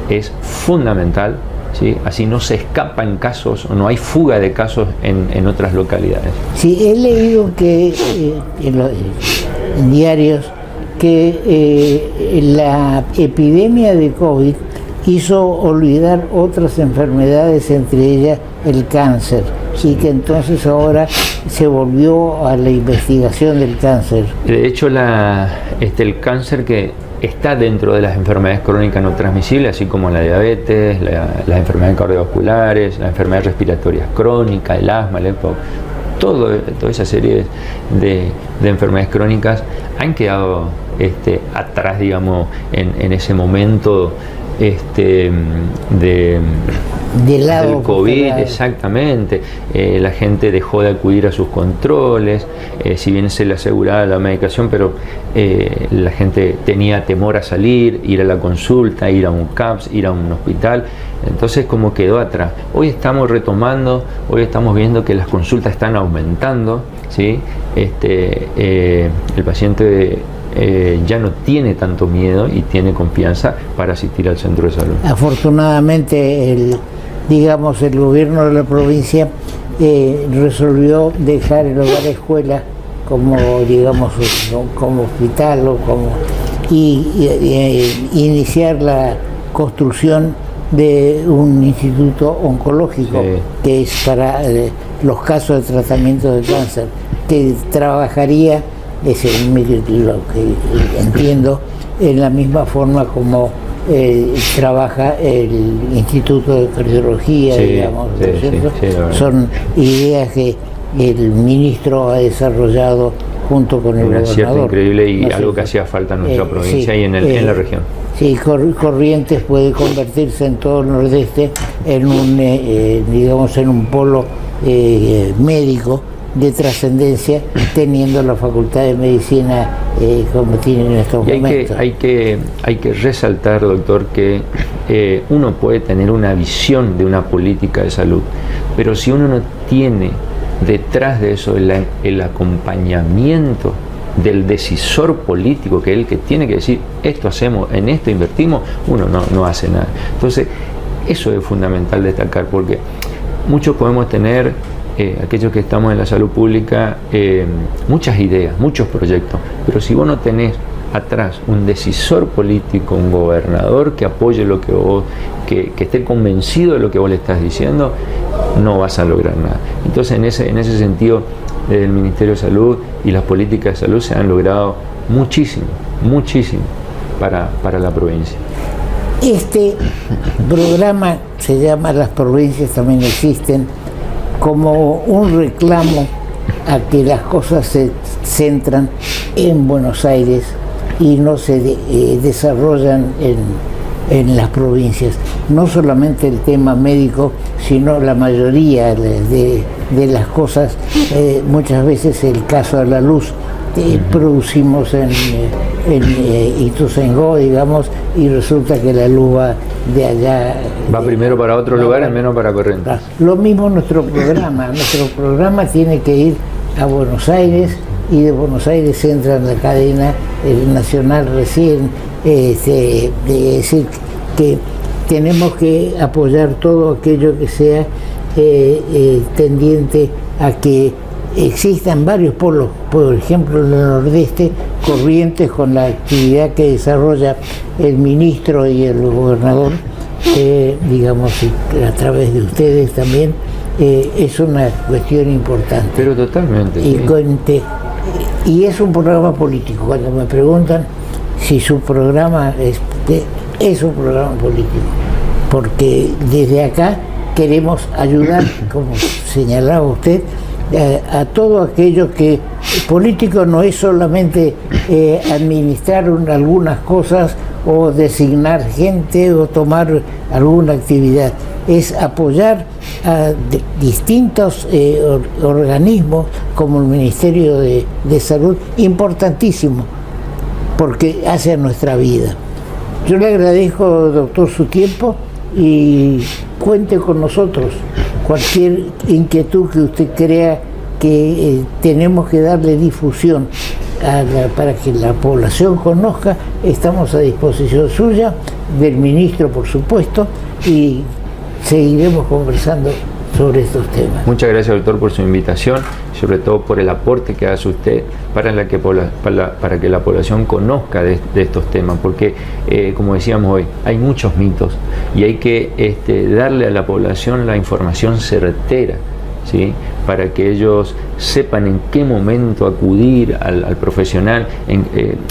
es fundamental, ¿sí? Así no se escapan casos, o no hay fuga de casos en otras localidades. Sí, he leído que en diarios que la epidemia de COVID hizo olvidar otras enfermedades, entre ellas el cáncer, y que entonces ahora se volvió a la investigación del cáncer. De hecho, el cáncer, que está dentro de las enfermedades crónicas no transmisibles, así como la diabetes, las enfermedades cardiovasculares, las enfermedades respiratorias crónicas, el asma, el EPOC, toda esa serie de enfermedades crónicas han quedado atrás, digamos, en ese momento del COVID, exactamente. La gente dejó de acudir a sus controles, si bien se le aseguraba la medicación, pero la gente tenía temor a salir, ir a la consulta, ir a un CAPS, ir a un hospital. Entonces, como quedó atrás. Hoy estamos retomando, hoy estamos viendo que las consultas están aumentando, ¿sí? El paciente ya no tiene tanto miedo y tiene confianza para asistir al centro de salud. Afortunadamente, el gobierno de la provincia resolvió dejar el hogar escuela como hospital, o iniciar la construcción de un instituto oncológico, sí, que es para los casos de tratamiento de cáncer, que trabajaría, según lo que entiendo, en la misma forma como trabaja el Instituto de Cardiología, sí, digamos, ¿no es cierto? Sí, son ideas que el ministro ha desarrollado junto con el gobernador. Cierto, increíble, y algo que hacía falta en nuestra provincia, sí, y en la región. Sí, Corrientes puede convertirse en todo el nordeste en un, digamos, en un polo médico de trascendencia, teniendo la Facultad de Medicina como tiene en estos momentos. Hay que resaltar, doctor, que uno puede tener una visión de una política de salud, pero si uno no tiene detrás de eso el acompañamiento del decisor político, que es el que tiene que decir esto hacemos, en esto invertimos, uno no hace nada. Entonces eso es fundamental destacar, porque muchos podemos tener, aquellos que estamos en la salud pública, muchas ideas, muchos proyectos, pero si vos no tenés atrás un decisor político, un gobernador que apoye lo que vos, que esté convencido de lo que vos le estás diciendo, no vas a lograr nada. Entonces en ese sentido, desde el Ministerio de Salud y las políticas de salud se han logrado muchísimo para la provincia. Este programa se llama Las Provincias También Existen, como un reclamo a que las cosas se centran en Buenos Aires y no se desarrollan en las provincias. No solamente el tema médico, sino la mayoría de las cosas, muchas veces el caso de la luz, producimos en Ituzaingó, digamos, y resulta que la luz va de allá. Va primero para otros lugares, menos para Corrientes. Lo mismo nuestro programa tiene que ir a Buenos Aires, y de Buenos Aires entra en la cadena nacional recién, de decir que tenemos que apoyar todo aquello que sea tendiente a que existan varios polos, por ejemplo en el nordeste, Corrientes, con la actividad que desarrolla el ministro y el gobernador, digamos, a través de ustedes también, es una cuestión importante. Pero totalmente. Y es un programa político. Cuando me preguntan si su programa es un programa político, porque desde acá queremos ayudar, como señalaba usted, a todo aquello que político no es solamente administrar algunas cosas o designar gente o tomar alguna actividad, es apoyar a distintos organismos como el Ministerio de Salud, importantísimo, porque hace a nuestra vida. Yo le agradezco, doctor, su tiempo y cuente con nosotros. Cualquier inquietud que usted crea que tenemos que darle difusión para que la población conozca, estamos a disposición suya, del ministro por supuesto, y seguiremos conversando sobre estos temas. Muchas gracias, doctor, por su invitación, sobre todo por el aporte que hace usted para que la población conozca de estos temas, porque como decíamos hoy, hay muchos mitos y hay que darle a la población la información certera, ¿sí? Para que ellos sepan en qué momento acudir al profesional.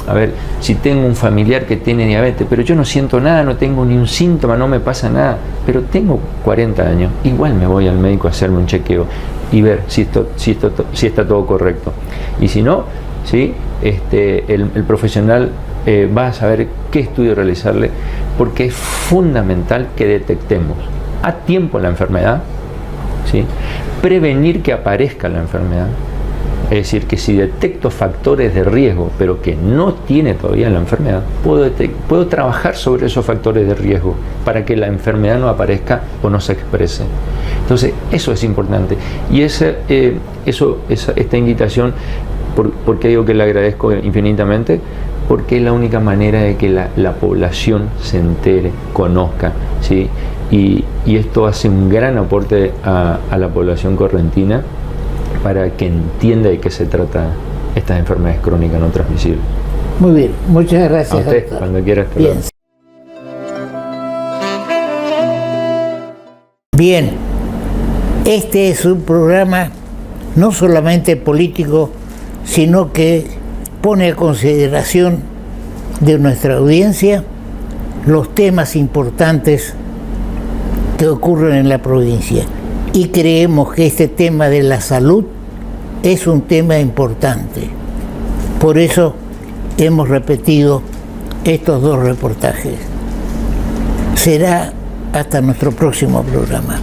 A ver, si tengo un familiar que tiene diabetes, pero yo no siento nada, no tengo ni un síntoma, no me pasa nada, pero tengo 40 años, igual me voy al médico a hacerme un chequeo y ver si está todo correcto. Y si no, ¿sí? El profesional va a saber qué estudio realizarle, porque es fundamental que detectemos a tiempo la enfermedad, ¿sí? Prevenir que aparezca la enfermedad, es decir, que si detecto factores de riesgo pero que no tiene todavía la enfermedad, puedo trabajar sobre esos factores de riesgo para que la enfermedad no aparezca o no se exprese. Entonces eso es importante, y esta invitación, ¿por qué digo que le agradezco infinitamente? Porque es la única manera de que la población se entere, conozca, ¿sí? Y esto hace un gran aporte a la población correntina para que entienda de qué se trata estas enfermedades crónicas no transmisibles. Muy bien, muchas gracias. A usted, cuando quiera. Bien. Bien, este es un programa no solamente político, sino que pone a consideración de nuestra audiencia los temas importantes que ocurren en la provincia. Y creemos que este tema de la salud es un tema importante. Por eso hemos repetido estos 2 reportajes. Será hasta nuestro próximo programa.